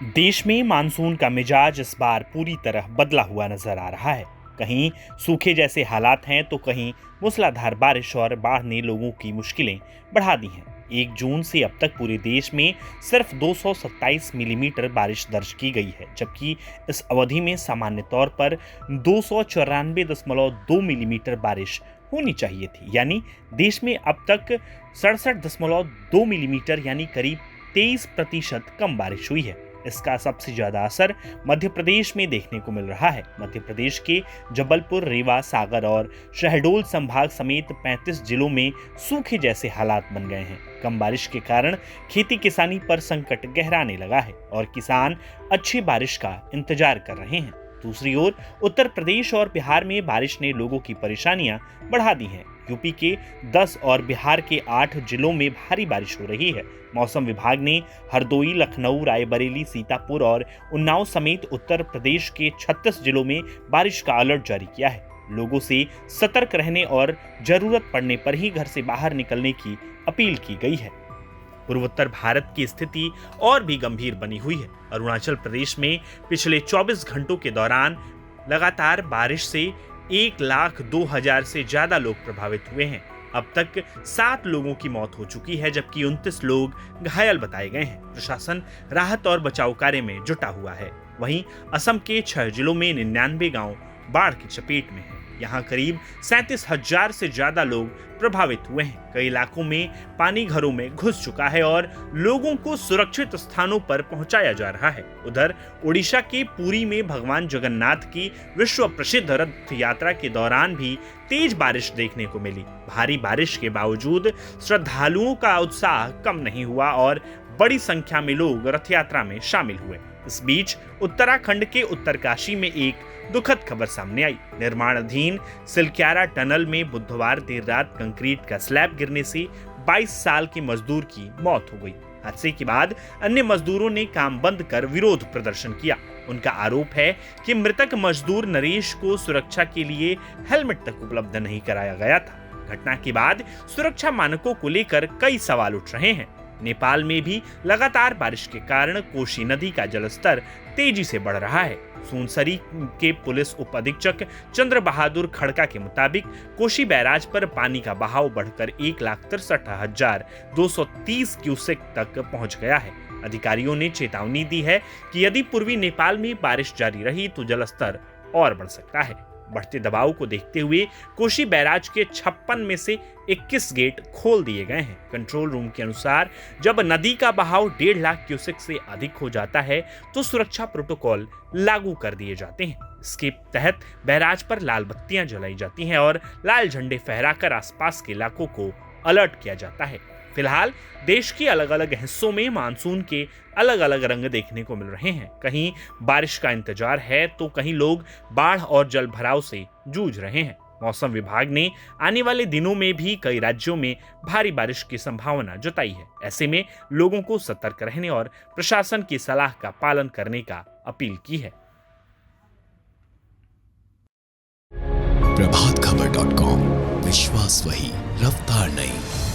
देश में मानसून का मिजाज इस बार पूरी तरह बदला हुआ नजर आ रहा है। कहीं सूखे जैसे हालात हैं तो कहीं मूसलाधार बारिश और बाढ़ ने लोगों की मुश्किलें बढ़ा दी हैं। 1 जून से अब तक पूरे देश में सिर्फ 227 मिलीमीटर बारिश दर्ज की गई है, जबकि इस अवधि में सामान्य तौर पर 294.2 मिलीमीटर बारिश होनी चाहिए थी। यानी देश में अब तक 67.2 मिलीमीटर यानी करीब 23% कम बारिश हुई है। इसका सबसे ज्यादा असर मध्य प्रदेश में देखने को मिल रहा है। मध्य प्रदेश के जबलपुर, रीवा, सागर और शहडोल संभाग समेत 35 जिलों में सूखे जैसे हालात बन गए हैं। कम बारिश के कारण खेती किसानी पर संकट गहराने लगा है और किसान अच्छी बारिश का इंतजार कर रहे हैं। दूसरी ओर उत्तर प्रदेश और बिहार में बारिश ने लोगों की परेशानियां बढ़ा दी हैं। यूपी के 10 और बिहार के 8 जिलों में भारी बारिश हो रही है। मौसम विभाग ने हरदोई, लखनऊ, रायबरेली, सीतापुर और उन्नाव समेत उत्तर प्रदेश के 36 जिलों में बारिश का अलर्ट जारी किया है। लोगों से सतर्क रहने और जरूरत पड़ने पर ही घर से बाहर निकलने की अपील की गई है। पूर्वोत्तर भारत की स्थिति और भी गंभीर बनी हुई है। अरुणाचल प्रदेश में पिछले 24 घंटों के दौरान लगातार बारिश से 1,02,000 से ज्यादा लोग प्रभावित हुए हैं। अब तक 7 लोगों की मौत हो चुकी है, जबकि 29 लोग घायल बताए गए हैं। प्रशासन राहत और बचाव कार्य में जुटा हुआ है। वहीं असम के 6 जिलों में 99 गांव बाढ़ की चपेट में हैं। यहाँ करीब 37,000 से ज्यादा लोग प्रभावित हुए हैं। कई इलाकों में पानी घरों में घुस चुका है और लोगों को सुरक्षित स्थानों पर पहुंचाया जा रहा है। उधर ओडिशा के पुरी में भगवान जगन्नाथ की विश्व प्रसिद्ध रथ यात्रा के दौरान भी तेज बारिश देखने को मिली। भारी बारिश के बावजूद श्रद्धालुओं का उत्साह कम नहीं हुआ और बड़ी संख्या में लोग रथ यात्रा में शामिल हुए। इस बीच उत्तराखंड के उत्तरकाशी में एक दुखद खबर सामने आई। निर्माणाधीन सिलक्यारा टनल में बुधवार देर रात कंक्रीट का स्लैब गिरने से 22 साल के मजदूर की मौत हो गई। हादसे के बाद अन्य मजदूरों ने काम बंद कर विरोध प्रदर्शन किया। उनका आरोप है कि मृतक मजदूर नरेश को सुरक्षा के लिए हेलमेट तक उपलब्ध नहीं कराया गया था। घटना के बाद सुरक्षा मानकों को लेकर कई सवाल उठ रहे हैं। नेपाल में भी लगातार बारिश के कारण कोशी नदी का जलस्तर तेजी से बढ़ रहा है। सुनसरी के पुलिस उप अधीक्षक चंद्र बहादुर खड़का के मुताबिक कोशी बैराज पर पानी का बहाव बढ़कर 1,63,230 क्यूसेक तक पहुंच गया है। अधिकारियों ने चेतावनी दी है कि यदि पूर्वी नेपाल में बारिश जारी रही तो जलस्तर और बढ़ सकता है। बढ़ते दबाव को देखते हुए कोशी बैराज के 56 में से 21 गेट खोल दिए गए हैं। कंट्रोल रूम के अनुसार जब नदी का बहाव 1.5 लाख क्यूसेक से अधिक हो जाता है तो सुरक्षा प्रोटोकॉल लागू कर दिए जाते हैं। इसके तहत बैराज पर लाल बत्तियां जलाई जाती हैं और लाल झंडे फहराकर आसपास के इलाकों को अलर्ट किया जाता है। फिलहाल देश के अलग अलग हिस्सों में मानसून के अलग अलग रंग देखने को मिल रहे हैं। कहीं बारिश का इंतजार है तो कहीं लोग बाढ़ और जल भराव से जूझ रहे हैं। मौसम विभाग ने आने वाले दिनों में भी कई राज्यों में भारी बारिश की संभावना जताई है। ऐसे में लोगों को सतर्क रहने और प्रशासन की सलाह का पालन करने का अपील की है। प्रभातखबर.com, विश्वास वही, रफ्तार नहीं।